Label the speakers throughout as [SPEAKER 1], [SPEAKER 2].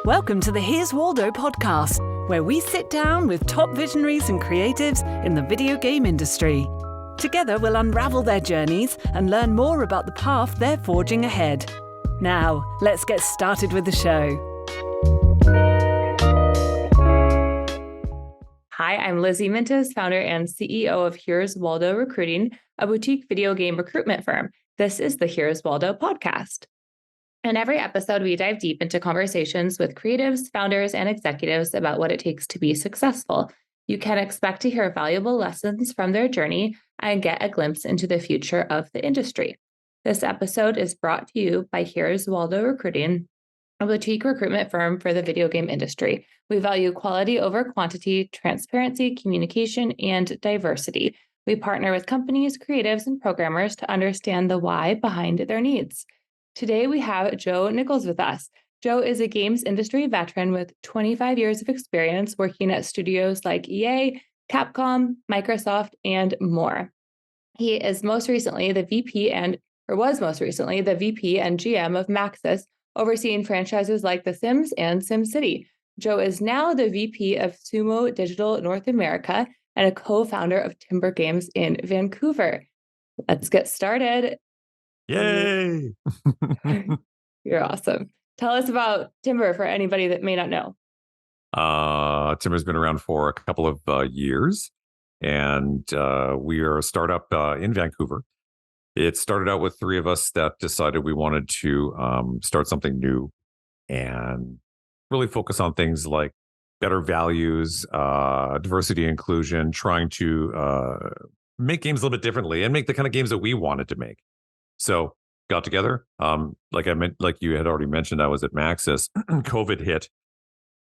[SPEAKER 1] Welcome to the Here's Waldo podcast, where we sit down with top visionaries and creatives in the video game industry. Together, we'll unravel their journeys and learn more about the path they're forging ahead. Now, let's get started with the show.
[SPEAKER 2] Hi, I'm Lizzie Mintis, founder and CEO of Here's Waldo Recruiting, a boutique video game recruitment firm. This is the Here's Waldo podcast. In every episode, we dive deep into conversations with creatives, founders, and executives about what it takes to be successful. You can expect to hear valuable lessons from their journey and get a glimpse into the future of the industry. This episode is brought to you by Here's Waldo Recruiting, a boutique recruitment firm for the video game industry. We value quality over quantity, transparency, communication, and diversity. We partner with companies, creatives, and programmers to understand the why behind their needs. Today, we have Joe Nickolls with us. Joe is a games industry veteran with 25 years of experience working at studios like EA, Capcom, Microsoft, and more. He is most recently the VP and GM of MAXIS, overseeing franchises like The Sims and SimCity. Joe is now the VP of Sumo Digital North America and a co-founder of Timbre Games in Vancouver. Let's get started.
[SPEAKER 3] Yay!
[SPEAKER 2] You're awesome. Tell us about Timbre for anybody that may not know.
[SPEAKER 3] Timbre's been around for a couple of years, and we are a startup in Vancouver. It started out with three of us that decided we wanted to start something new and really focus on things like better values, diversity, inclusion, trying to make games a little bit differently and make the kind of games that we wanted to make. So got together. Like you had already mentioned, I was at Maxis. COVID hit,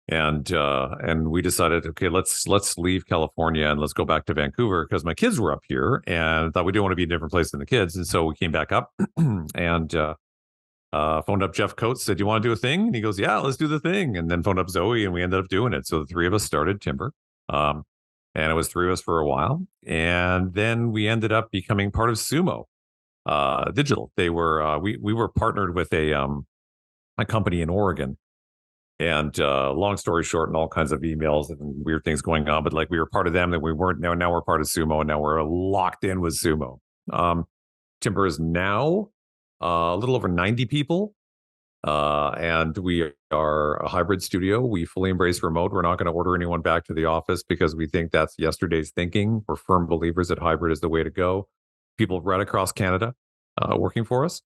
[SPEAKER 3] and we decided, okay, let's leave California and let's go back to Vancouver because my kids were up here, and thought we didn't want to be in a different place than the kids, and so we came back up and phoned up Jeff Coates, said, "You want to do a thing?" And he goes, "Yeah, let's do the thing." And then phoned up Zoe, and we ended up doing it. So the three of us started Timbre, and it was three of us for a while, and then we ended up becoming part of Sumo Digital. They were we were partnered with a company in Oregon, and long story short, and all kinds of emails and weird things going on, but like we were part of them, then we weren't. Now we're part of Sumo, and now we're locked in with Sumo. Timbre is now a little over 90 people, and we are a hybrid studio. We fully embrace remote. We're not going to order anyone back to the office because we think that's yesterday's thinking. We're firm believers that hybrid is the way to go. People right across Canada working for us.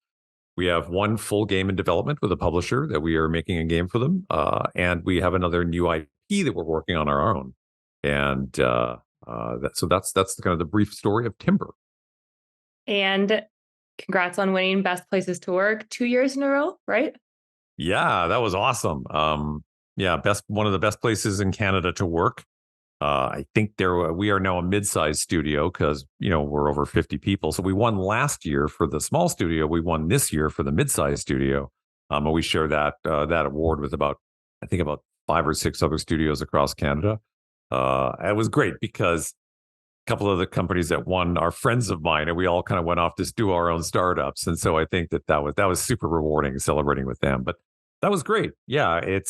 [SPEAKER 3] We have one full game in development with a publisher that we are making a game for them. And we have another new IP that we're working on our own. And that's the kind of the brief story of Timbre.
[SPEAKER 2] And congrats on winning Best Places to Work 2 years in a row, right?
[SPEAKER 3] Yeah, that was awesome. One of the best places in Canada to work. I think we are now a mid-sized studio because, we're over 50 people. So we won last year for the small studio. We won this year for the mid-sized studio. And we share that award with about 5 or 6 other studios across Canada. It was great because a couple of the companies that won are friends of mine, and we all kind of went off to do our own startups. And so I think that was super rewarding, celebrating with them. But that was great. Yeah, it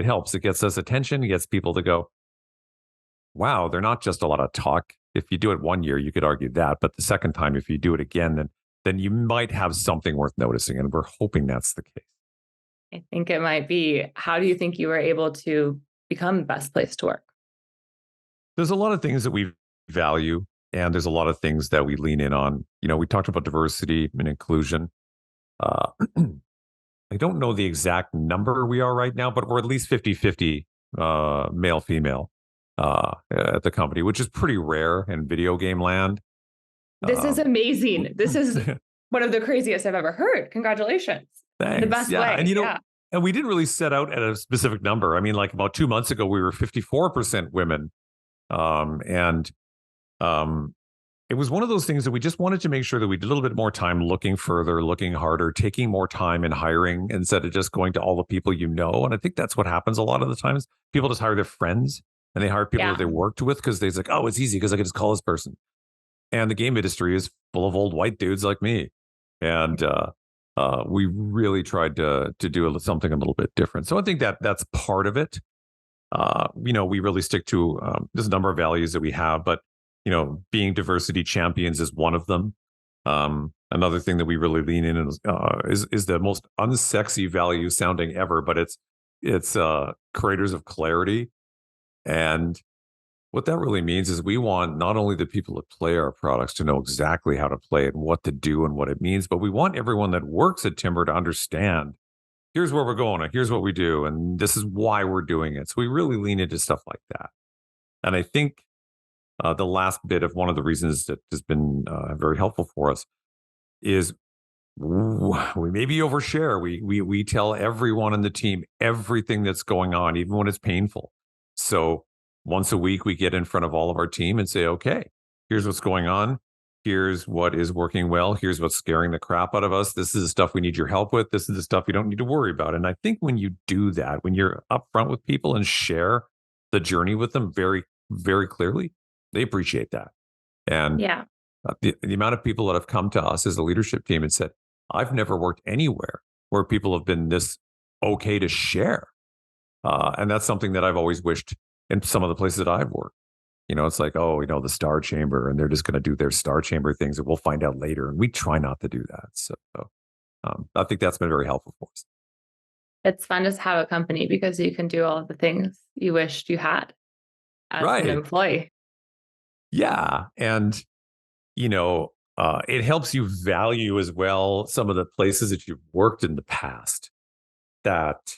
[SPEAKER 3] helps. It gets us attention. It gets people to go, wow, they're not just a lot of talk. If you do it 1 year, you could argue that. But the second time, if you do it again, then you might have something worth noticing. And we're hoping that's the case.
[SPEAKER 2] I think it might be. How do you think you were able to become Best Place to Work?
[SPEAKER 3] There's a lot of things that we value, and there's a lot of things that we lean in on. We talked about diversity and inclusion. I don't know the exact number we are right now, but we're at least 50-50 male-female. At the company, which is pretty rare in video game land.
[SPEAKER 2] This is amazing. This is one of the craziest I've ever heard. Congratulations.
[SPEAKER 3] Thanks.
[SPEAKER 2] The best way.
[SPEAKER 3] And and we didn't really set out at a specific number. I mean, like about 2 months ago, we were 54% women. It was one of those things that we just wanted to make sure that we did a little bit more time looking further, looking harder, taking more time in hiring instead of just going to all the people And I think that's what happens a lot of the times. People just hire their friends. And they hire people that they worked with because they're like, oh, it's easy because I can just call this person. And the game industry is full of old white dudes like me. And we really tried to do something a little bit different. So I think that's part of it. We really stick to this number of values that we have, but being diversity champions is one of them. Another thing that we really lean in is the most unsexy value sounding ever, but it's creators of clarity. And what that really means is we want not only the people that play our products to know exactly how to play it and what to do and what it means, but we want everyone that works at Timbre to understand, here's where we're going, and here's what we do, and this is why we're doing it. So we really lean into stuff like that. And I think the last bit of one of the reasons that has been very helpful for us is we maybe overshare. We tell everyone in the team everything that's going on, even when it's painful. So once a week, we get in front of all of our team and say, okay, here's what's going on. Here's what is working well. Here's what's scaring the crap out of us. This is the stuff we need your help with. This is the stuff you don't need to worry about. And I think when you do that, when you're upfront with people and share the journey with them very, very clearly, they appreciate that. And
[SPEAKER 2] yeah,
[SPEAKER 3] the amount of people that have come to us as a leadership team and said, I've never worked anywhere where people have been this okay to share. And that's something that I've always wished in some of the places that I've worked. It's like, the Star Chamber, and they're just going to do their Star Chamber things, and we'll find out later. And we try not to do that. So I think that's been very helpful for us.
[SPEAKER 2] It's fun to have a company because you can do all of the things you wished you had as an employee.
[SPEAKER 3] Yeah. And, it helps you value as well some of the places that you've worked in the past, that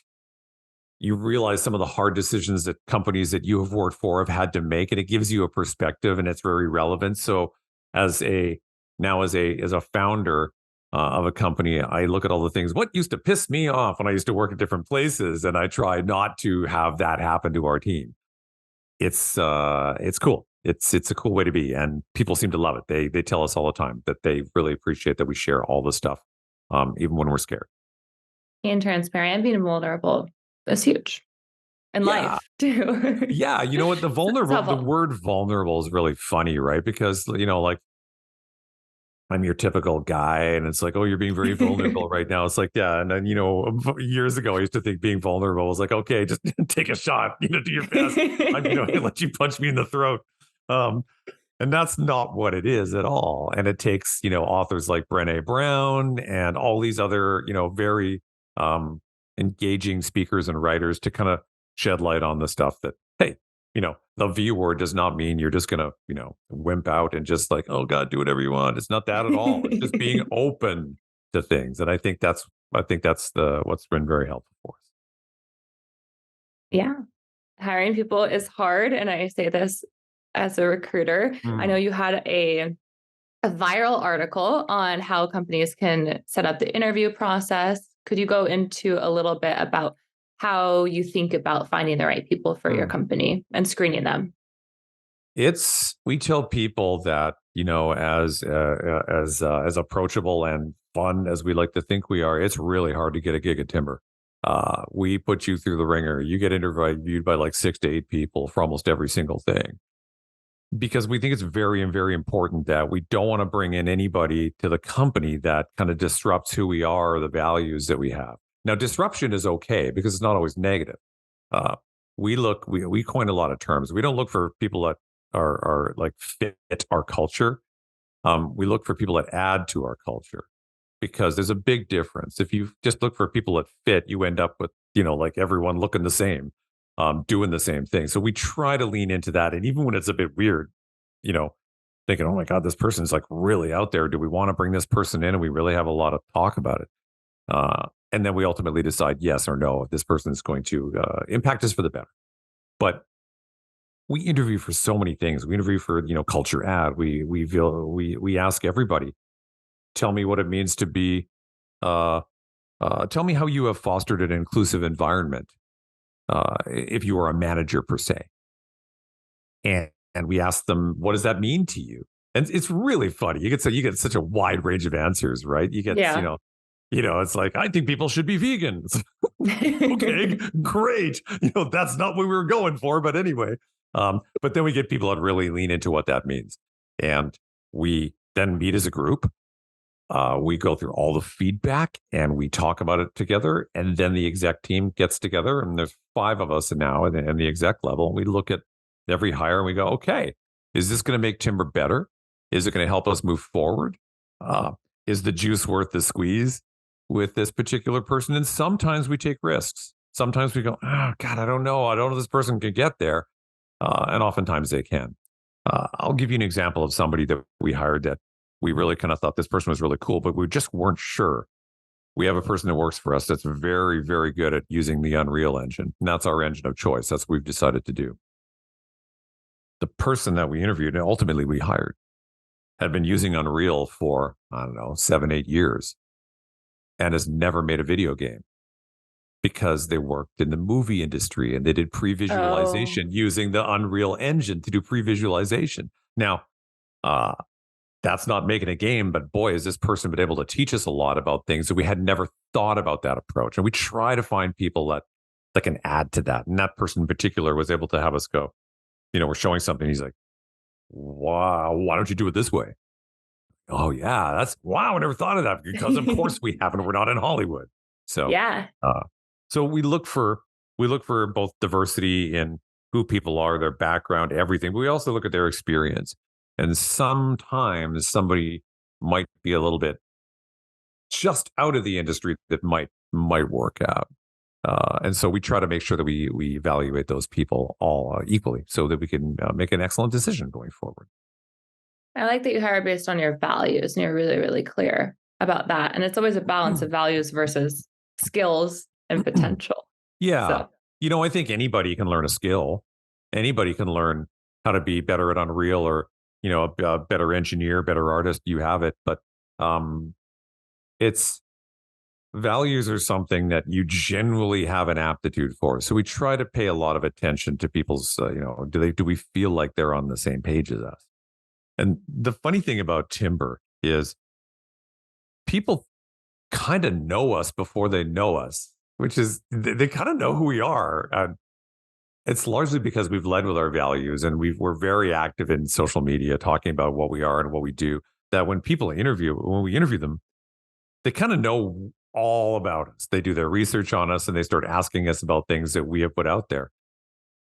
[SPEAKER 3] you realize some of the hard decisions that companies that you have worked for have had to make, and it gives you a perspective, and it's very relevant. So as a founder of a company, I look at all the things, what used to piss me off when I used to work at different places, and I try not to have that happen to our team. It's cool. It's a cool way to be, and people seem to love it. They tell us all the time that they really appreciate that we share all the stuff, even when we're scared.
[SPEAKER 2] Being transparent, being vulnerable is huge in life too.
[SPEAKER 3] Yeah, you know what? The word vulnerable is really funny, right? Because like, I'm your typical guy, and it's like, oh, you're being very vulnerable right now. It's like, yeah. And then, years ago, I used to think being vulnerable was like, okay, just take a shot, do your best. I let you punch me in the throat. And that's not what it is at all. And it takes, authors like Brené Brown and all these other, very engaging speakers and writers to kind of shed light on the stuff that, hey, the V word does not mean you're just going to, wimp out and just like, oh God, do whatever you want. It's not that at all. It's just being open to things. And I think that's what's been very helpful for us.
[SPEAKER 2] Yeah. Hiring people is hard. And I say this as a recruiter. I know you had a viral article on how companies can set up the interview process. Could you go into a little bit about how you think about finding the right people for your company and screening them?
[SPEAKER 3] We tell people that, as approachable and fun as we like to think we are, it's really hard to get a gig at Timbre. We put you through the ringer. You get interviewed by like 6 to 8 people for almost every single thing, because we think it's very, very important that we don't want to bring in anybody to the company that kind of disrupts who we are or the values that we have. Now, disruption is okay because it's not always negative. We coin a lot of terms. We don't look for people that are like fit our culture. We look for people that add to our culture, because there's a big difference. If you just look for people that fit, you end up with, like everyone looking the same, doing the same thing. So we try to lean into that. And even when it's a bit weird, thinking, oh my God, this person's like really out there. Do we want to bring this person in? And we really have a lot of talk about it. And then we ultimately decide yes or no if this person is going to impact us for the better. But we interview for so many things. We interview for, culture add. We ask everybody, tell me what it means to be, tell me how you have fostered an inclusive environment. If you are a manager per se, and we ask them, what does that mean to you? And it's really funny. You get such a wide range of answers, right? You get, it's like, I think people should be vegan. Okay, great. That's not what we were going for, but anyway. But then we get people that really lean into what that means, and we then meet as a group. We go through all the feedback and we talk about it together. And then the exec team gets together, and there's 5 of us now in the exec level. We look at every hire and we go, okay, is this going to make Timbre better? Is it going to help us move forward? Is the juice worth the squeeze with this particular person? And sometimes we take risks. Sometimes we go, oh, God, I don't know. I don't know if this person can get there. And oftentimes they can. I'll give you an example of somebody that we hired that we really kind of thought this person was really cool, but we just weren't sure. We have a person that works for us that's very, very good at using the Unreal Engine. And that's our engine of choice. That's what we've decided to do. The person that we interviewed and ultimately we hired had been using Unreal for, 7-8 years and has never made a video game because they worked in the movie industry and they did pre-visualization using the Unreal Engine to do pre-visualization. Now, that's not making a game, but boy, has this person been able to teach us a lot about things that we had never thought about that approach. And we try to find people that can add to that. And that person in particular was able to have us go, we're showing something. He's like, wow, why don't you do it this way? Oh yeah, wow, I never thought of that, because of course we haven't. We're not in Hollywood. So
[SPEAKER 2] yeah.
[SPEAKER 3] So we look for both diversity in who people are, their background, everything. But we also look at their experience. And sometimes somebody might be a little bit just out of the industry that might work out. And so we try to make sure that we evaluate those people all equally so that we can make an excellent decision going forward.
[SPEAKER 2] I like that you hire based on your values, and you're really, really clear about that. And it's always a balance of values versus skills and potential.
[SPEAKER 3] Yeah. So. I think anybody can learn a skill. Anybody can learn how to be better at Unreal or, a better engineer, better artist. You have it. But it's values are something that you generally have an aptitude for. So we try to pay a lot of attention to people's, do we feel like they're on the same page as us? And the funny thing about Timbre is people kind of know us before they know us, which is they kind of know who we are. It's largely because we've led with our values, and we're very active in social media talking about what we are and what we do, that when we interview them, they kind of know all about us. They do their research on us and they start asking us about things that we have put out there.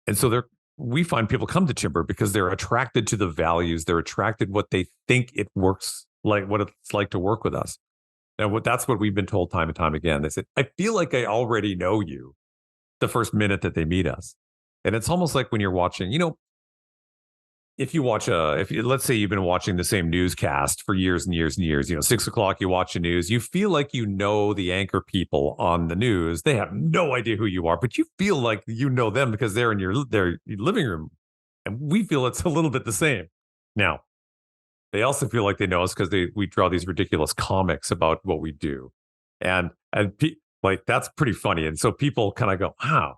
[SPEAKER 3] And so we find people come to Timbre because they're attracted to the values. They're attracted what they think it works like, what it's like to work with us. And that's what we've been told time and time again. They said, I feel like I already know you the first minute that they meet us. And it's almost like when you're watching, let's say you've been watching the same newscast for years and years and years, 6:00, you watch the news, you feel like the anchor people on the news. They have no idea who you are, but you feel like you know them because they're in your living room. And we feel it's a little bit the same. Now, they also feel like they know us because we draw these ridiculous comics about what we do. And that's pretty funny. And so people kind of go, wow,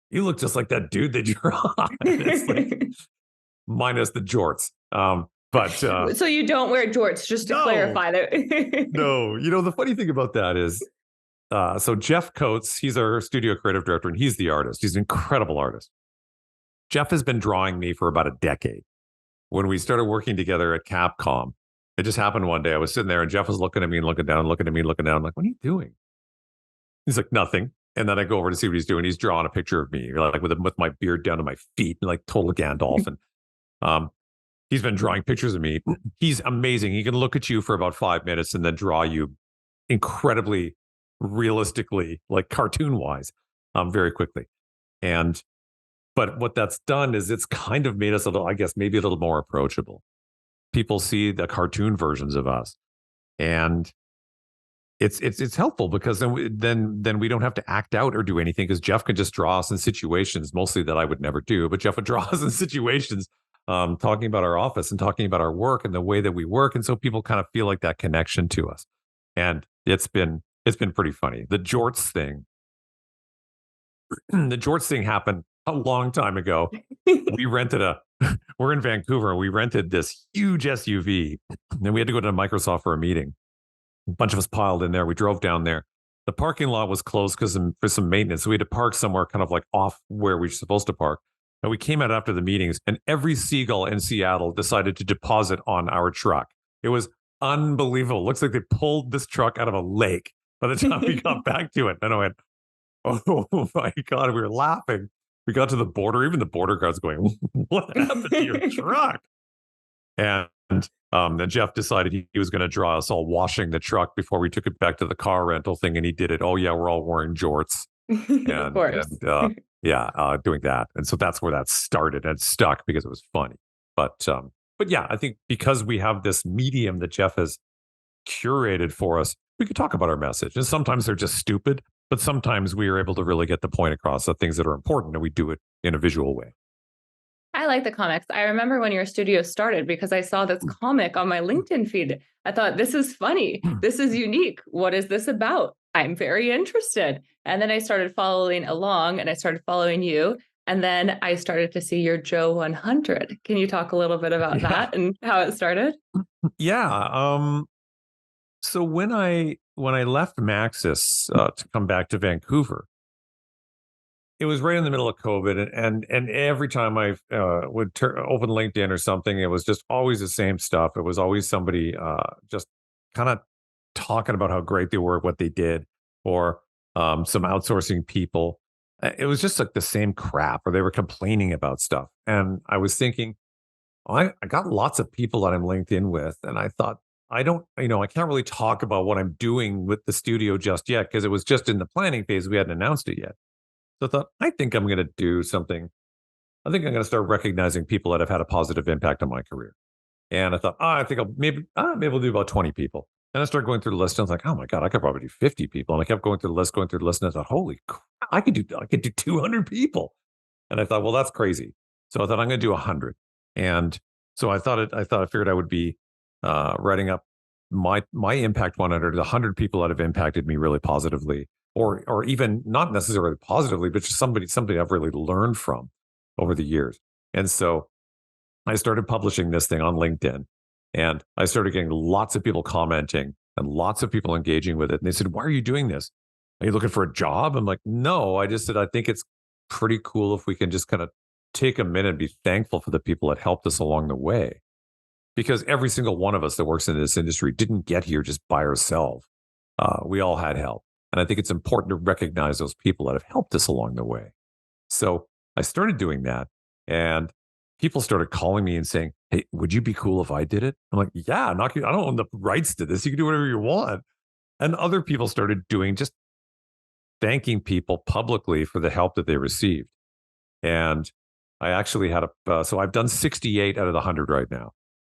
[SPEAKER 3] you look just like that dude that you're on. It's like, minus the jorts. So
[SPEAKER 2] you don't wear jorts, just to clarify that.
[SPEAKER 3] No, the funny thing about that is, so Jeff Coates, he's our studio creative director, and he's the artist. He's an incredible artist. Jeff has been drawing me for about a decade. When we started working together at Capcom, it just happened one day. I was sitting there and Jeff was looking at me and looking down, looking at me, looking down. I'm like, what are you doing? He's like, nothing. And then I go over to see what he's doing. He's drawing a picture of me, like with my beard down to my feet, like total Gandalf. And he's been drawing pictures of me. He's amazing. He can look at you for about 5 minutes and then draw you incredibly realistically, like cartoon wise, very quickly. But what that's done is it's kind of made us maybe a little more approachable. People see the cartoon versions of us, and it's helpful because then we don't have to act out or do anything, because Jeff can just draw us in situations mostly that I would never do, but Jeff would draw us in situations talking about our office and talking about our work and the way that we work. And so people kind of feel like that connection to us. And it's been pretty funny. The jorts thing happened a long time ago. We're in Vancouver. We rented this huge SUV and we had to go to Microsoft for a meeting. A bunch of us piled in there. We drove down there. The parking lot was closed for some maintenance. So we had to park somewhere kind of like off where we were supposed to park. And we came out after the meetings, and every seagull in Seattle decided to deposit on our truck. It was unbelievable. Looks like they pulled this truck out of a lake by the time we got back to it. And I went, oh my God, we were laughing. We got to the border, even the border guards going, what happened to your truck? And then Jeff decided he was going to draw us all washing the truck before we took it back to the car rental thing. And he did it. Oh, yeah, we're all wearing jorts.
[SPEAKER 2] Of course.
[SPEAKER 3] Doing that. And so that's where that started and stuck because it was funny. But yeah, I think because we have this medium that Jeff has curated for us, we could talk about our message. And sometimes they're just stupid, but sometimes we are able to really get the point across of things that are important, and we do it in a visual way.
[SPEAKER 2] I like the comics. I remember when your studio started because I saw this comic on my LinkedIn feed. I thought, this is funny. This is unique. What is this about? I'm very interested. And then I started following along and I started following you. And then I started to see your Joe 100. Can you talk a little bit about that and how it started?
[SPEAKER 3] Yeah. So when I left Maxis to come back to Vancouver, it was right in the middle of COVID, and every time I would open LinkedIn or something, it was just always the same stuff. It was always somebody just kind of talking about how great they were at what they did, or some outsourcing people. It was just like the same crap, or they were complaining about stuff. And I was thinking, I got lots of people that I'm linked in with, and I thought, I can't really talk about what I'm doing with the studio just yet because it was just in the planning phase. We hadn't announced it yet. So I thought, I think I'm going to do something. I think I'm going to start recognizing people that have had a positive impact on my career. And I thought, I think maybe we'll do about 20 people. And I started going through the list, and I was like, oh my God, I could probably do 50 people. And I kept going through the list, and I thought, holy crap, I could do 200 people. And I thought, well, that's crazy. So I thought I'm going to do 100. And so I figured I would be writing up my impact 100, the 100 people that have impacted me really positively, or even not necessarily positively, but just somebody I've really learned from over the years. And so I started publishing this thing on LinkedIn, and I started getting lots of people commenting and lots of people engaging with it. And they said, why are you doing this? Are you looking for a job? I'm like, no, I just said, I think it's pretty cool if we can just kind of take a minute and be thankful for the people that helped us along the way. Because every single one of us that works in this industry didn't get here just by ourselves. We all had help. And I think it's important to recognize those people that have helped us along the way. So I started doing that, and people started calling me and saying, hey, would you be cool if I did it? I'm like, yeah, I don't own the rights to this. You can do whatever you want. And other people started doing just thanking people publicly for the help that they received. And I actually had so I've done 68 out of the 100 right now.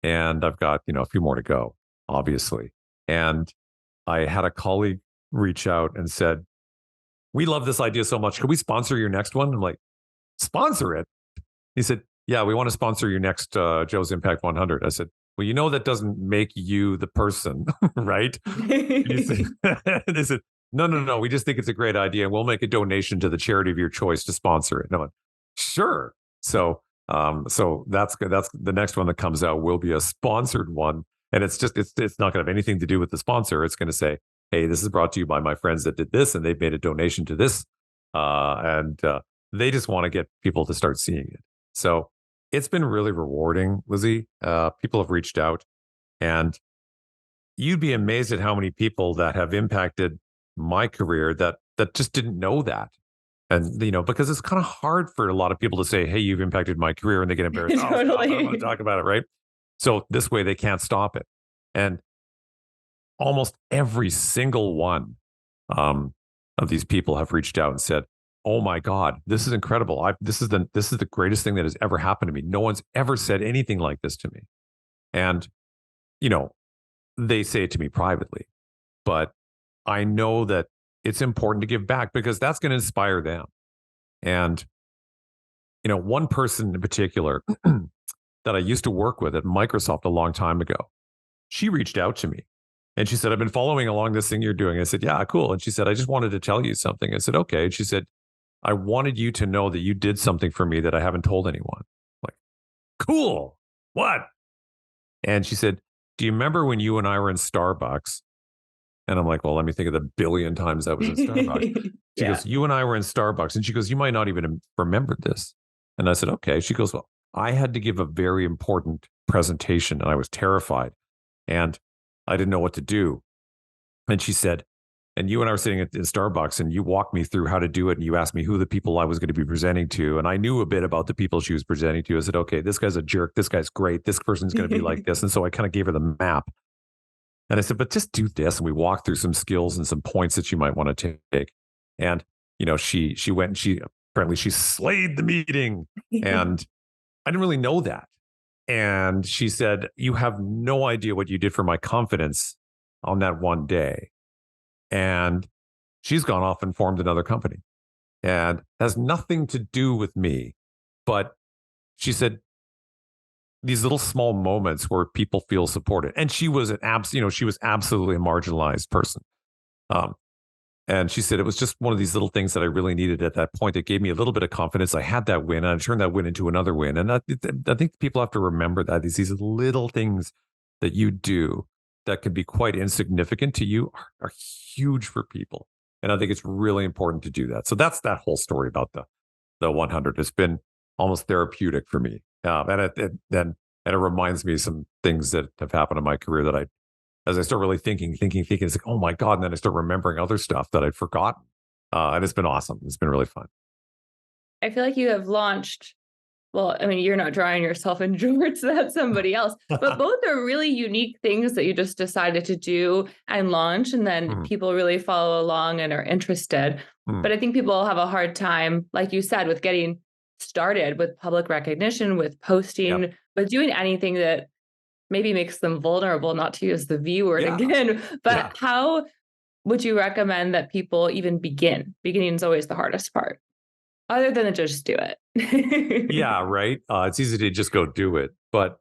[SPEAKER 3] And I've got, a few more to go, obviously. And I had a colleague reach out and said, we love this idea so much. Could we sponsor your next one? I'm like, sponsor it? He said, yeah, we want to sponsor your next Joe's Impact 100. I said, well, that doesn't make you the person, right? They said, no. We just think it's a great idea, and we'll make a donation to the charity of your choice to sponsor it. And I'm like, sure. So that's the next one that comes out will be a sponsored one. And it's not going to have anything to do with the sponsor. It's going to say, hey, this is brought to you by my friends that did this, and they've made a donation to this. And they just want to get people to start seeing it. So it's been really rewarding, Lizzie. People have reached out, and you'd be amazed at how many people that have impacted my career that just didn't know that. And, because it's kind of hard for a lot of people to say, hey, you've impacted my career, and they get embarrassed.
[SPEAKER 2] Totally.
[SPEAKER 3] Oh, I don't want to talk about it, right? So this way they can't stop it. And almost every single one of these people have reached out and said, oh my God, this is incredible. This is the greatest thing that has ever happened to me. No one's ever said anything like this to me. And, they say it to me privately, but I know that it's important to give back because that's going to inspire them. And, one person in particular that I used to work with at Microsoft a long time ago, she reached out to me and she said, I've been following along this thing you're doing. I said, yeah, cool. And she said, I just wanted to tell you something. I said, okay. And she said, I wanted you to know that you did something for me that I haven't told anyone. I'm like, cool. What? And she said, do you remember when you and I were in Starbucks? And I'm like, well, let me think of the billion times I was in Starbucks. She goes, you and I were in Starbucks. And she goes, you might not even remember this. And I said, okay. She goes, well, I had to give a very important presentation and I was terrified. And I didn't know what to do. And she said, and you and I were sitting at Starbucks, and you walked me through how to do it. And you asked me who the people I was going to be presenting to. And I knew a bit about the people she was presenting to. I said, okay, this guy's a jerk. This guy's great. This person's going to be like this. And so I kind of gave her the map. And I said, but just do this. And we walked through some skills and some points that you might want to take. And, she went and apparently she slayed the meeting. And I didn't really know that. And she said, you have no idea what you did for my confidence on that one day. And she's gone off and formed another company and has nothing to do with me. But she said, these little small moments where people feel supported. And she was she was absolutely a marginalized person. And she said, it was just one of these little things that I really needed at that point. It gave me a little bit of confidence. I had that win, and I turned that win into another win. And I think people have to remember that these little things that you do that can be quite insignificant to you are huge for people. And I think it's really important to do that. So that's that whole story about the 100. It's been almost therapeutic for me. And it reminds me of some things that have happened in my career that as I start really thinking, it's like, oh my God. And then I start remembering other stuff that I'd forgotten. And it's been awesome. It's been really fun.
[SPEAKER 2] I feel like you have launched, well, I mean, you're not drawing yourself in George, that's somebody else, but both are really unique things that you just decided to do and launch. And then people really follow along and are interested. But I think people have a hard time, like you said, with getting started with public recognition, with posting, with doing anything that maybe makes them vulnerable, not to use the V word again. But how would you recommend that people even begin? Beginning is always the hardest part, other than to just do it.
[SPEAKER 3] Yeah, right. It's easy to just go do it. But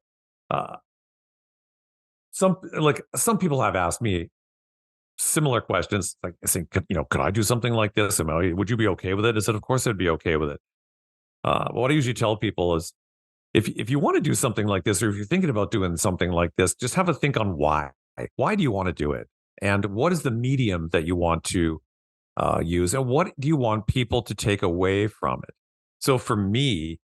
[SPEAKER 3] some people have asked me similar questions, like saying, could I do something like this? Would you be okay with it? I said, of course I'd be okay with it. But what I usually tell people is, if you want to do something like this, or if you're thinking about doing something like this, just have a think on why. Why do you want to do it? And what is the medium that you want to use? And what do you want people to take away from it? So for me,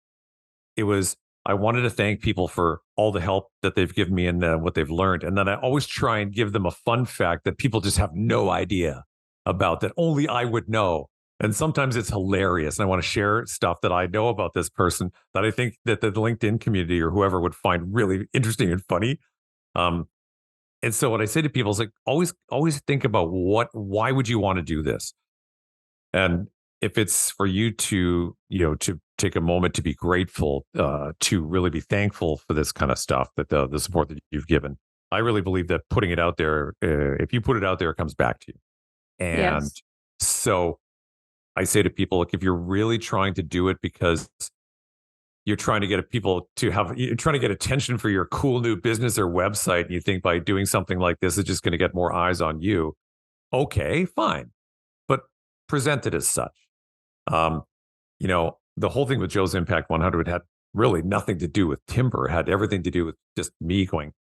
[SPEAKER 3] it was, I wanted to thank people for all the help that they've given me and what they've learned. And then I always try and give them a fun fact that people just have no idea about, that only I would know. And sometimes it's hilarious. And I want to share stuff that I know about this person that I think that the LinkedIn community or whoever would find really interesting and funny. And so what I say to people is like, always think about why would you want to do this? And if it's for you to take a moment to be grateful, to really be thankful for this kind of stuff, that the support that you've given, I really believe that putting it out there, if you put it out there, it comes back to you. And so I say to people, look, if you're really trying to do it because you're trying to get you're trying to get attention for your cool new business or website, and you think by doing something like this, it's just going to get more eyes on you. Okay, fine. But present it as such. The whole thing with Joe's Impact 100 had really nothing to do with Timbre. It had everything to do with just me going,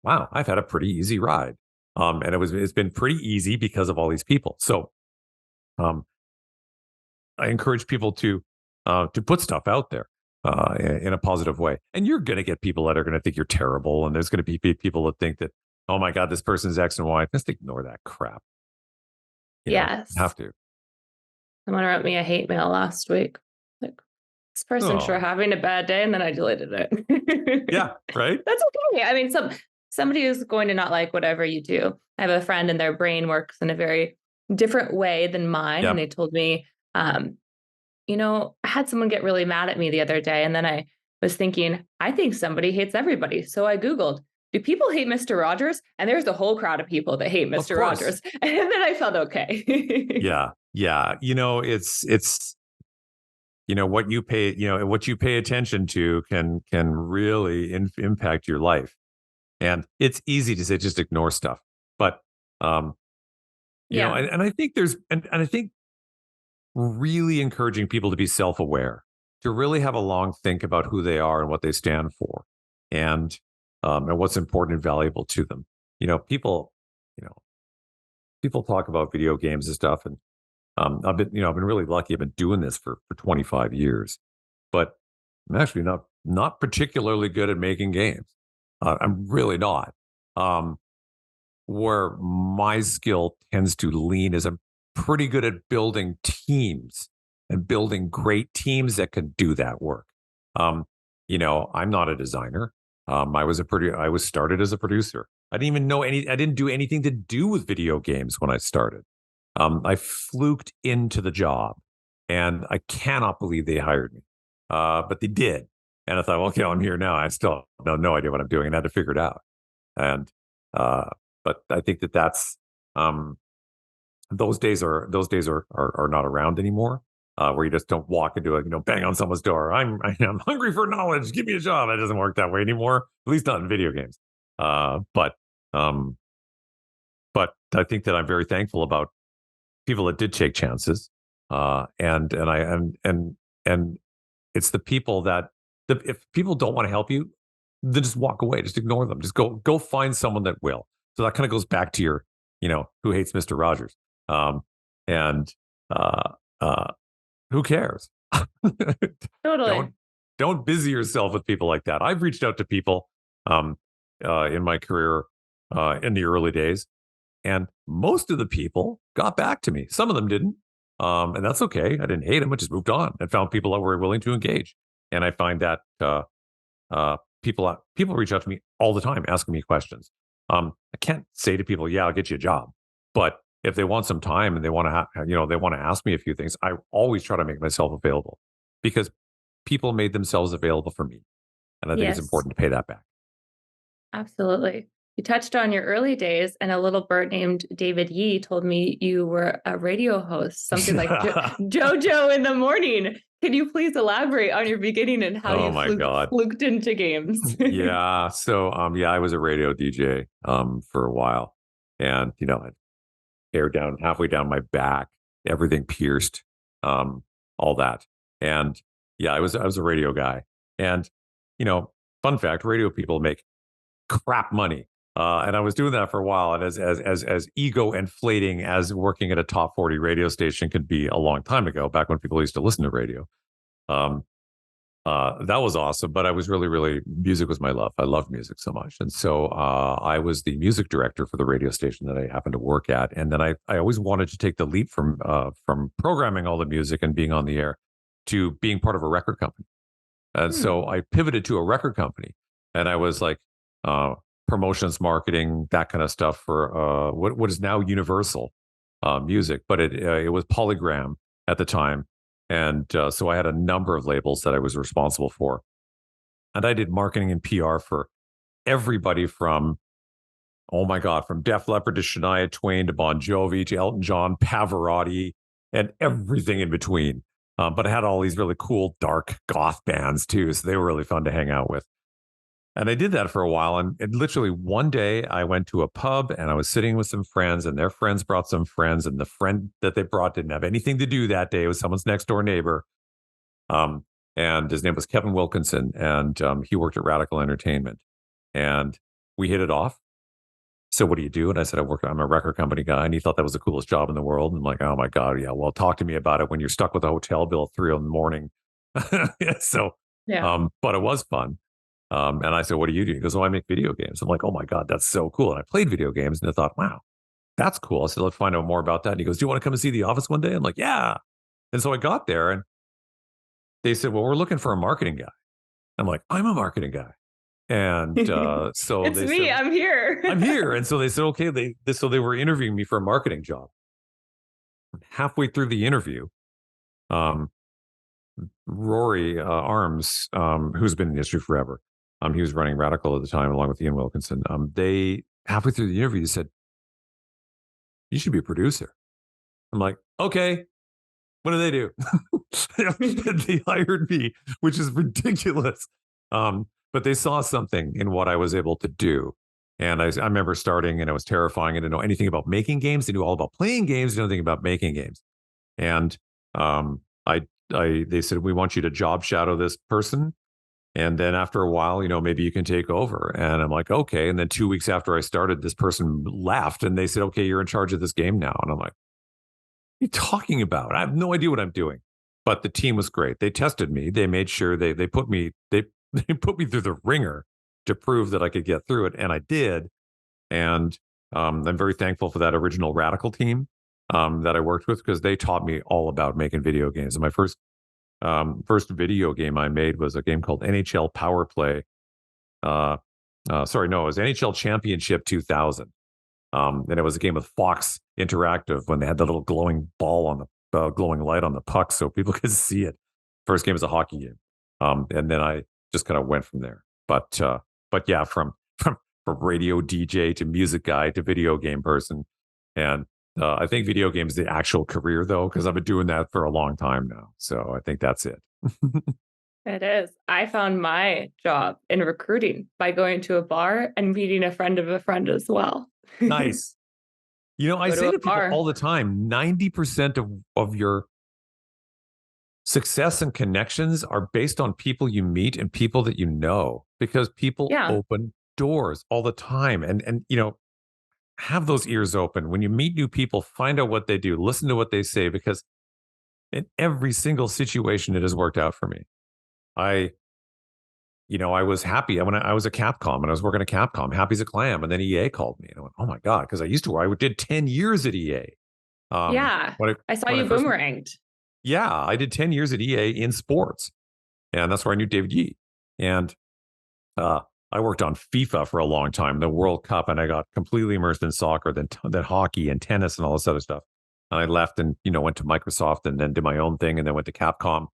[SPEAKER 3] wow, I've had a pretty easy ride. And it's been pretty easy because of all these people. So, I encourage people to put stuff out there in a positive way. And you're going to get people that are going to think you're terrible. And there's going to be people that think that, oh my God, this person's X and Y. Just ignore that crap.
[SPEAKER 2] Yes.
[SPEAKER 3] You have to.
[SPEAKER 2] Someone wrote me a hate mail last week. Like, this person sure having a bad day. And then I deleted it.
[SPEAKER 3] Yeah, right.
[SPEAKER 2] That's okay. I mean, somebody is going to not like whatever you do. I have a friend and their brain works in a very different way than mine. Yep. And they told me, I had someone get really mad at me the other day. And then I was thinking, I think somebody hates everybody. So I Googled, do people hate Mr. Rogers? And there's a whole crowd of people that hate Mr. Rogers. And then I felt okay.
[SPEAKER 3] Yeah. It's what you pay attention to can really impact your life. And it's easy to say, just ignore stuff. But, and I think I think really encouraging people to be self-aware, to really have a long think about who they are and what they stand for, and what's important and valuable to them. People talk about video games and stuff, and I've been really lucky. I've been doing this for 25 years, but I'm actually not particularly good at making games. I'm really not. where my skill tends to lean is I'm pretty good at building teams and building great teams that can do that work. I'm not a designer. I was started as a producer. I didn't even know I didn't do anything to do with video games when I started. I fluked into the job, and I cannot believe they hired me. But they did. And I thought, well, okay, I'm here now. I still have no idea what I'm doing and I had to figure it out. And, but I think that's, those days are not around anymore. Where you just don't walk into bang on someone's door. I'm hungry for knowledge. Give me a job. It doesn't work that way anymore. At least not in video games. But I think that I'm very thankful about people that did take chances. And it's the people that if people don't want to help you, then just walk away. Just ignore them. Just go find someone that will. So that kind of goes back to your, who hates Mr. Rogers. And who cares?
[SPEAKER 2] Totally.
[SPEAKER 3] Don't busy yourself with people like that. I've reached out to people in my career in the early days, and most of the people got back to me. Some of them didn't, and that's okay. I didn't hate them. I just moved on and found people that were willing to engage. And I find that people reach out to me all the time asking me questions. I can't say to people, "Yeah, I'll get you a job," but if they want some time and they want to, they want to ask me a few things, I always try to make myself available because people made themselves available for me. And I think it's important to pay that back.
[SPEAKER 2] Absolutely. You touched on your early days, and a little bird named David Yee told me you were a radio host, something like JoJo in the morning. Can you please elaborate on your beginning and how you fluked into games?
[SPEAKER 3] Yeah. So, I was a radio DJ for a while, and hair down halfway down my back, everything pierced, all that. And I was a radio guy. And fun fact, radio people make crap money. And I was doing that for a while. And as ego inflating as working at a top 40 radio station could be a long time ago, back when people used to listen to radio. That was awesome, but I was really, music was my love. I loved music so much. And so I was the music director for the radio station that I happened to work at. And then I always wanted to take the leap from programming all the music and being on the air to being part of a record company. And so I pivoted to a record company, and I was like promotions, marketing, that kind of stuff for what is now Universal Music, but it was Polygram at the time. And so I had a number of labels that I was responsible for. And I did marketing and PR for everybody from Def Leppard to Shania Twain to Bon Jovi to Elton John, Pavarotti, and everything in between. But I had all these really cool, dark goth bands too. So they were really fun to hang out with. And I did that for a while. And literally one day I went to a pub and I was sitting with some friends, and their friends brought some friends. And the friend that they brought didn't have anything to do that day. It was someone's next door neighbor. And his name was Kevin Wilkinson. And he worked at Radical Entertainment. And we hit it off. So what do you do? And I said, I'm a record company guy. And he thought that was the coolest job in the world. And I'm like, oh my God, yeah. Well, talk to me about it when you're stuck with a hotel bill at 3 a.m. So, but it was fun. And I said, what do you do? He goes, I make video games. I'm like, oh my God, that's so cool. And I played video games, and I thought, wow, that's cool. I said, let's find out more about that. And he goes, do you want to come and see the office one day? I'm like, yeah. And so I got there, and they said, well, we're looking for a marketing guy. I'm like, I'm a marketing guy. And so
[SPEAKER 2] it's me. I'm here.
[SPEAKER 3] I'm here. And so they said, okay. So they were interviewing me for a marketing job. Halfway through the interview, Rory Arms, who's been in the industry forever, he was running Radical at the time, along with Ian Wilkinson. They halfway through the interview, they said, "You should be a producer." I'm like, "Okay, what do they do?" They hired me, which is ridiculous. But they saw something in what I was able to do, and I remember starting, and it was terrifying. I didn't know anything about making games. I knew all about playing games. I didn't know anything about making games, and they said, we want you to job shadow this person. And then after a while, maybe you can take over. And I'm like, okay. And then 2 weeks after I started, this person left, and they said, okay, you're in charge of this game now. And I'm like, what are you talking about? I have no idea what I'm doing. But the team was great. They tested me. They made sure they put me through the ringer to prove that I could get through it. And I did. And I'm very thankful for that original Radical team that I worked with, because they taught me all about making video games. And my first video game I made was a game called NHL Power Play. Sorry, no, it was NHL Championship 2000. And it was a game with Fox Interactive when they had the little glowing ball on the glowing light on the puck so people could see it. First game was a hockey game. And then I just kind of went from there. But yeah, from radio DJ to music guy to video game person. And I think video games is the actual career, though, because I've been doing that for a long time now. So I think that's it.
[SPEAKER 2] It is. I found my job in recruiting by going to a bar and meeting a friend of a friend as well.
[SPEAKER 3] Nice. I say to people all the time, 90% of your success and connections are based on people you meet and people that you know, because people open doors all the time. And have those ears open. When you meet new people, find out what they do, listen to what they say, because in every single situation, it has worked out for me. I was happy when I was at Capcom and I was working at Capcom, happy as a clam. And then EA called me and I went, oh my God, because I did 10 years at EA.
[SPEAKER 2] I saw you boomeranged.
[SPEAKER 3] Yeah, I did 10 years at EA in sports. And that's where I knew David Yee. And I worked on FIFA for a long time, the World Cup, and I got completely immersed in soccer, then hockey and tennis and all this other stuff. And I left and, went to Microsoft and then did my own thing and then went to Capcom.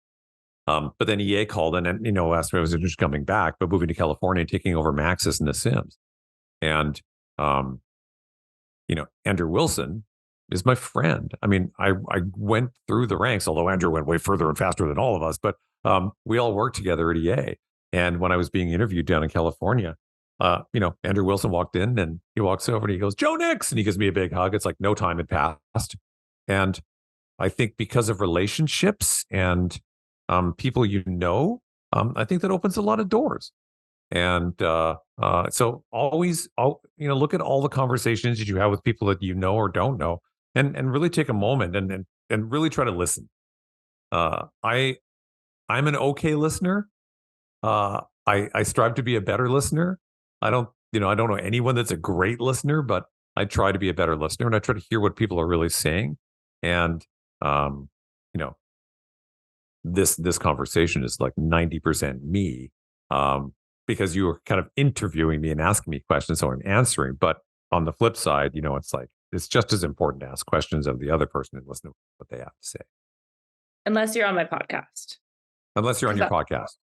[SPEAKER 3] But then EA called and asked me if I was just coming back, but moving to California and taking over Maxis and The Sims. And, Andrew Wilson is my friend. I mean, I went through the ranks, although Andrew went way further and faster than all of us, but we all worked together at EA. And when I was being interviewed down in California, Andrew Wilson walked in and he walks over and he goes, Joe Nix, and he gives me a big hug. It's like no time had passed. And I think because of relationships and people I think that opens a lot of doors. And so always, look at all the conversations that you have with people that you know or don't know, and really take a moment and really try to listen. I'm an okay listener. I strive to be a better listener. I don't know anyone that's a great listener, but I try to be a better listener and I try to hear what people are really saying. And, this conversation is like 90% me, because you were kind of interviewing me and asking me questions. So I'm answering, but on the flip side, it's like, it's just as important to ask questions of the other person and listen to what they have to say.
[SPEAKER 2] Unless you're on my podcast.
[SPEAKER 3] Unless you're on your podcast.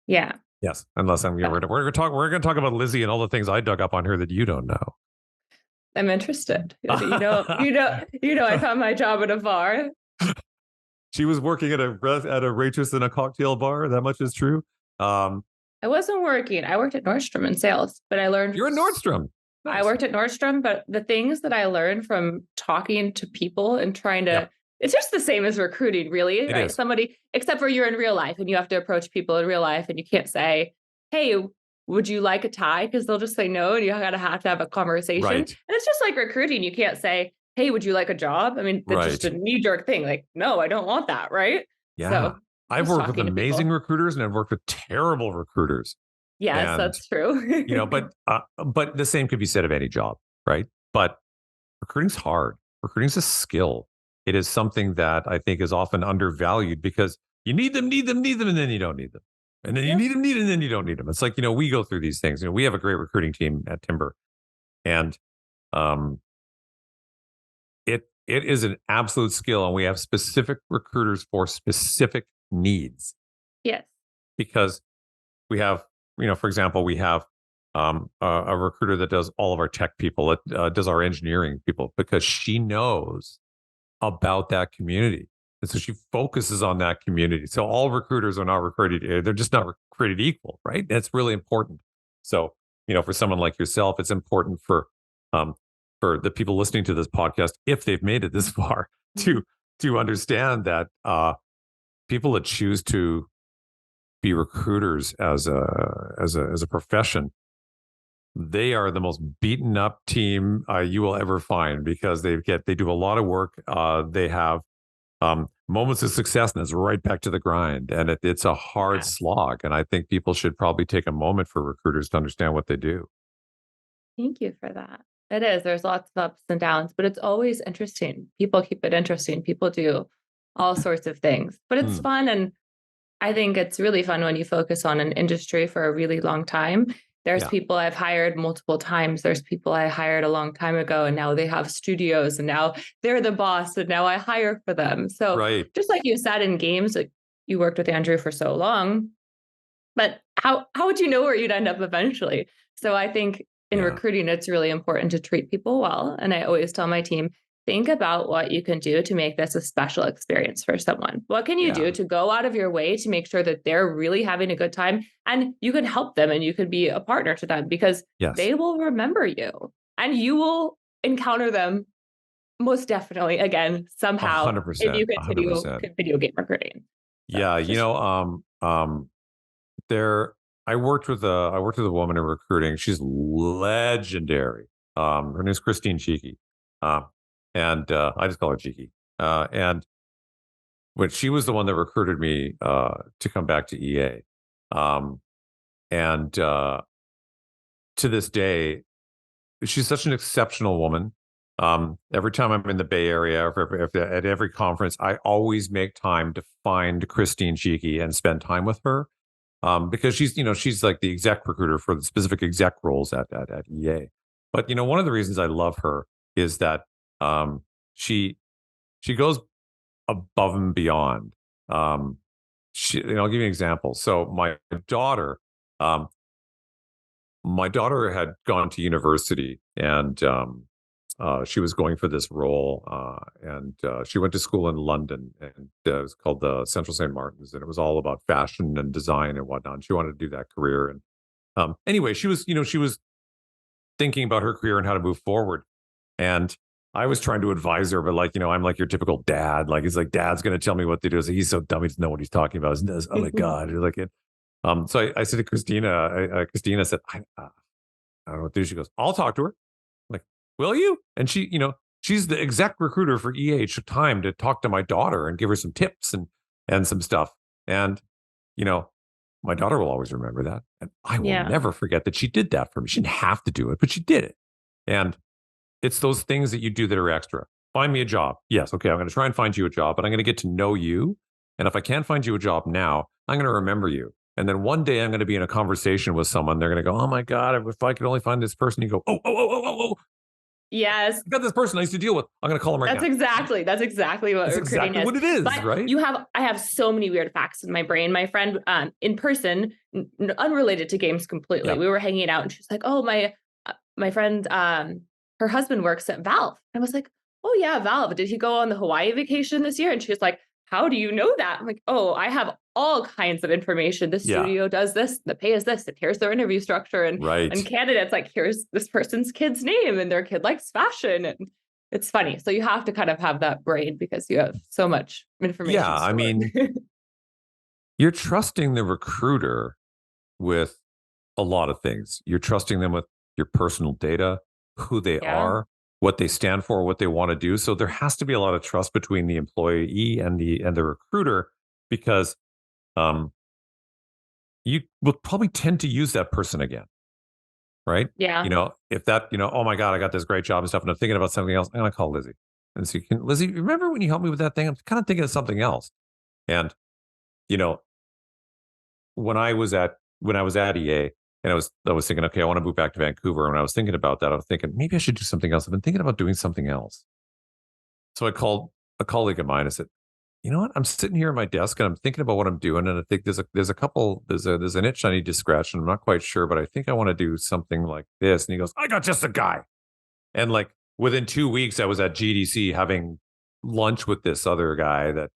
[SPEAKER 2] Yeah.
[SPEAKER 3] Yes. Unless we're going to talk about Lizzie and all the things I dug up on her that you don't know.
[SPEAKER 2] I'm interested. I found my job at a bar.
[SPEAKER 3] She was working at a waitress in a cocktail bar. That much is true.
[SPEAKER 2] I wasn't working. I worked at Nordstrom in sales, but I learned.
[SPEAKER 3] You're at Nordstrom. Nice.
[SPEAKER 2] I worked at Nordstrom, but the things that I learned from talking to people and trying to, it's just the same as recruiting, really,
[SPEAKER 3] it
[SPEAKER 2] right?
[SPEAKER 3] Is.
[SPEAKER 2] Somebody, except for you're in real life and you have to approach people in real life and you can't say, hey, would you like a tie? Because they'll just say no, and you have to have a conversation.
[SPEAKER 3] Right.
[SPEAKER 2] And it's just like recruiting. You can't say, hey, would you like a job? I mean, that's just a knee-jerk thing. Like, no, I don't want that, right?
[SPEAKER 3] Yeah.
[SPEAKER 2] So,
[SPEAKER 3] I've worked with amazing recruiters and I've worked with terrible recruiters.
[SPEAKER 2] Yes, that's true.
[SPEAKER 3] But the same could be said of any job, right? But recruiting's hard. Recruiting's a skill. It is something that I think is often undervalued because you need them, and then you don't need them. And then you need them, and then you don't need them. It's like, we go through these things. We have a great recruiting team at Timbre. And it is an absolute skill. And we have specific recruiters for specific needs.
[SPEAKER 2] Yes.
[SPEAKER 3] Because we have, for example, we have a recruiter that does all of our tech people, that does our engineering people, because she knows about that community. And so she focuses on that community. So all recruiters are not recruited. They're just not created equal, right? That's really important. So, for someone like yourself, it's important for the people listening to this podcast, if they've made it this far, to understand that people that choose to be recruiters as a profession, they are the most beaten up team you will ever find, because they do a lot of work. They have moments of success, and it's right back to the grind, and it's a hard slog. And I think people should probably take a moment for recruiters to understand what they do.
[SPEAKER 2] Thank you for that. It is. There's lots of ups and downs, but it's always interesting. People keep it interesting. People do all sorts of things, but it's fun. And I think it's really fun when you focus on an industry for a really long time. There's
[SPEAKER 3] Yeah.
[SPEAKER 2] people I've hired multiple times. There's people I hired a long time ago, and now they have studios, and now they're the boss, and now I hire for them. So
[SPEAKER 3] Right.
[SPEAKER 2] just like you said in games, like you worked with Andrew for so long, but how would you know where you'd end up eventually? So I think in
[SPEAKER 3] Yeah.
[SPEAKER 2] recruiting, it's really important to treat people well. And I always tell my team, think about what you can do to make this a special experience for someone. What can you do to go out of your way to make sure that they're really having a good time and you can help them and you can be a partner to them because
[SPEAKER 3] Yes.
[SPEAKER 2] they will remember you and you will encounter them most definitely again somehow if
[SPEAKER 3] 100%.
[SPEAKER 2] you continue
[SPEAKER 3] 100%.
[SPEAKER 2] video game recruiting. So
[SPEAKER 3] Yeah.
[SPEAKER 2] it's just
[SPEAKER 3] There, I worked with a woman in recruiting. She's legendary. Her name's Christine Cheeky. And I just call her Cheeky. And when she was the one that recruited me to come back to EA. And to this day, she's such an exceptional woman. Every time I'm in the Bay Area, at every conference, I always make time to find Christine Cheeky and spend time with her. Because she's like the exec recruiter for the specific exec roles at EA. But one of the reasons I love her is that she goes above and beyond. I'll give you an example. So um, my daughter had gone to university and she was going for this role, and she went to school in London, and it was called the Central St. Martin's, and it was all about fashion and design and whatnot. And she wanted to do that career, and anyway, she was thinking about her career and how to move forward. And I was trying to advise her, but I'm like your typical dad. Like he's like, Dad's going to tell me what to do. So he's so dumb, he doesn't know what he's talking about. Oh my god, like it. So I said to Christina, Christina said, I don't know what to do. She goes, I'll talk to her. I'm like, will you? And she's the exec recruiter for EA. It took time to talk to my daughter and give her some tips and some stuff. And, my daughter will always remember that. And I will
[SPEAKER 2] yeah.
[SPEAKER 3] never forget that she did that for me. She didn't have to do it, but she did it. And it's those things that you do that are extra. Find me a job. Yes. Okay. I'm going to try and find you a job, but I'm going to get to know you. And if I can't find you a job now, I'm going to remember you. And then one day I'm going to be in a conversation with someone. They're going to go, oh my God, if I could only find this person. You go, oh.
[SPEAKER 2] Yes.
[SPEAKER 3] I got this person I used to deal with. I'm going to call him right now.
[SPEAKER 2] That's exactly what
[SPEAKER 3] That's
[SPEAKER 2] recruiting
[SPEAKER 3] exactly what it is,
[SPEAKER 2] but
[SPEAKER 3] right?
[SPEAKER 2] I have so many weird facts in my brain. My friend, in person, unrelated to games completely.
[SPEAKER 3] Yeah.
[SPEAKER 2] We were hanging out and she's like, oh, my friend, her husband works at Valve. I was like, oh yeah, Valve. Did he go on the Hawaii vacation this year? And she was like, how do you know that? I'm like, oh, I have all kinds of information. The studio does this, the pay is this, and here's their interview structure. And candidates, like, here's this person's kid's name, and their kid likes fashion. And it's funny. So you have to kind of have that brain because you have so much information.
[SPEAKER 3] Yeah, I mean, you're trusting the recruiter with a lot of things. You're trusting them with your personal data, who they are, what they stand for, what they want to do. So there has to be a lot of trust between the employee and the recruiter, because you will probably tend to use that person again, right?
[SPEAKER 2] Yeah.
[SPEAKER 3] If that, oh my God, I got this great job and stuff, and I'm thinking about something else, I'm gonna call Lizzie and see, Lizzie, remember when you helped me with that thing? I'm kind of thinking of something else. And when I was at EA, and I was thinking, okay, I want to move back to Vancouver. And when I was thinking about that, I was thinking maybe I should do something else. I've been thinking about doing something else. So I called a colleague of mine. I said, you know what? I'm sitting here at my desk and I'm thinking about what I'm doing. And I think there's an itch I need to scratch. And I'm not quite sure, but I think I want to do something like this. And he goes, I got just a guy. And like within 2 weeks, I was at GDC having lunch with this other guy that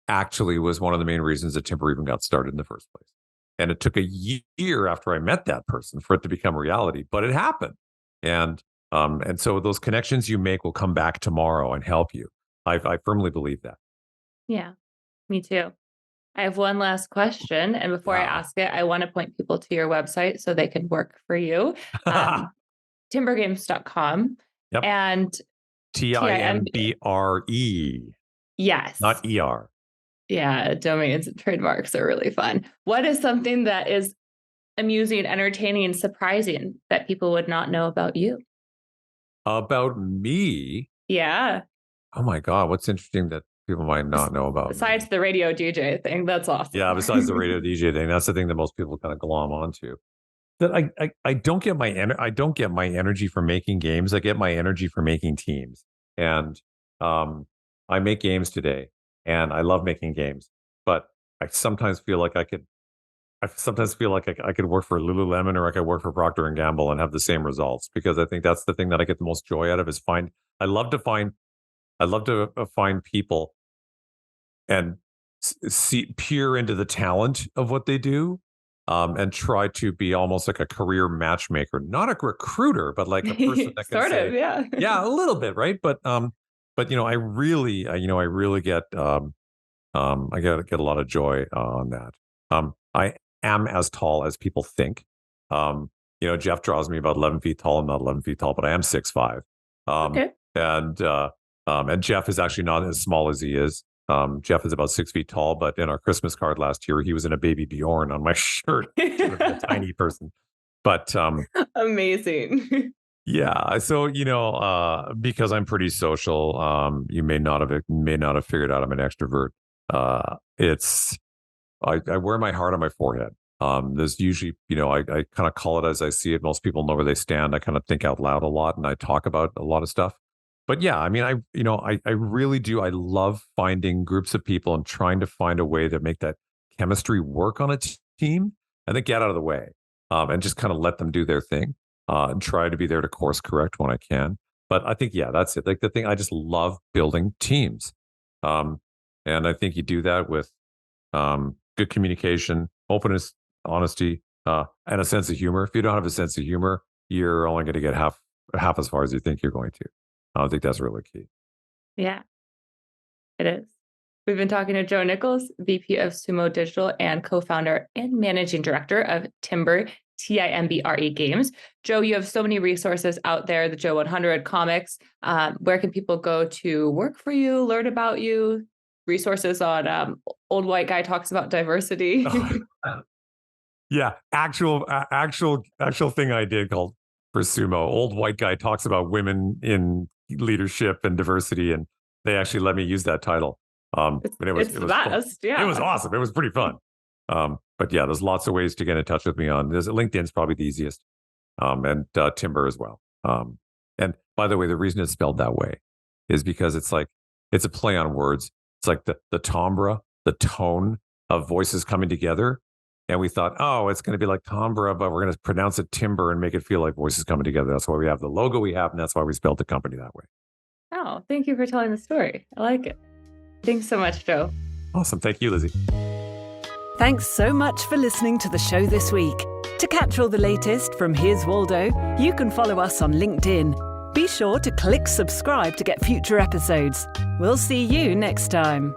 [SPEAKER 3] actually was one of the main reasons that Timbre even got started in the first place. And it took a year after I met that person for it to become reality, but it happened. And so those connections you make will come back tomorrow and help you. I firmly believe that.
[SPEAKER 2] Yeah, me too. I have one last question. And before I ask it, I want to point people to your website so they can work for you. TimbreGames.com.
[SPEAKER 3] Yep.
[SPEAKER 2] And
[SPEAKER 3] TIMBRE.
[SPEAKER 2] Yes.
[SPEAKER 3] Not ER.
[SPEAKER 2] Yeah, domains and trademarks are really fun. What is something that is amusing, entertaining, and surprising that people would not know about you?
[SPEAKER 3] About me?
[SPEAKER 2] Yeah.
[SPEAKER 3] Oh my God, what's interesting that people might not know about
[SPEAKER 2] Besides
[SPEAKER 3] me?
[SPEAKER 2] the radio DJ thing, that's awesome.
[SPEAKER 3] Yeah, besides the radio DJ thing, that's the thing that most people kind of glom onto. That I don't get I don't get my energy from making games. I get my energy from making teams. And I make games today, and I love making games. But I sometimes feel like I could I could work for Lululemon, or I could work for Procter and Gamble and have the same results, because I think that's the thing that I get the most joy out of is I love to find find people and peer into the talent of what they do, and try to be almost like a career matchmaker, not a recruiter, but like a person that can
[SPEAKER 2] Sort
[SPEAKER 3] say,
[SPEAKER 2] of, yeah.
[SPEAKER 3] yeah, a little bit, right? But I really, I really get, I get a lot of joy on that. I am as tall as people think. Jeff draws me about 11 feet tall. I'm not 11 feet tall, but I am 6'5".
[SPEAKER 2] Okay.
[SPEAKER 3] And Jeff is actually not as small as he is. Jeff is about 6 feet tall, but in our Christmas card last year, he was in a baby Bjorn on my shirt. A tiny person. But
[SPEAKER 2] amazing.
[SPEAKER 3] yeah, so because I'm pretty social, you may not have figured out I'm an extrovert. It's I wear my heart on my forehead. There's usually, I kind of call it as I see it. Most people know where they stand. I kind of think out loud a lot, and I talk about a lot of stuff. But yeah, I mean, I really do. I love finding groups of people and trying to find a way to make that chemistry work on a team, and then get out of the way, and just kind of let them do their thing, and try to be there to course correct when I can. But I think, yeah, that's it. Like the thing, I just love building teams, and I think you do that with good communication, openness, honesty, and a sense of humor. If you don't have a sense of humor, you're only going to get half as far as you think you're going to. I think that's really key.
[SPEAKER 2] Yeah, it is. We've been talking to Joe Nickolls, VP of Sumo Digital and co-founder and managing director of Timbre, Timbre Games. Joe, you have so many resources out there, the Joe 100 comics. Where can people go to work for you, learn about you? Resources on Old White Guy Talks About Diversity.
[SPEAKER 3] Yeah, actual thing I did called for Sumo. Old White Guy Talks About Women in Leadership and Diversity, and they actually let me use that title. But it was
[SPEAKER 2] the best. Yeah,
[SPEAKER 3] it was awesome. It was pretty fun. But yeah, there's lots of ways to get in touch with me on. LinkedIn's probably the easiest, and Timbre as well. And by the way, the reason it's spelled that way is because it's a play on words. It's like the timbre, the tone of voices coming together. And we thought, oh, it's going to be like timbre, but we're going to pronounce it timber and make it feel like voices coming together. That's why we have the logo we have, and that's why we spelled the company that way.
[SPEAKER 2] Oh, thank you for telling the story. I like it. Thanks so much, Joe.
[SPEAKER 3] Awesome. Thank you, Lizzie.
[SPEAKER 1] Thanks so much for listening to the show this week. To catch all the latest from Here's Waldo, you can follow us on LinkedIn. Be sure to click subscribe to get future episodes. We'll see you next time.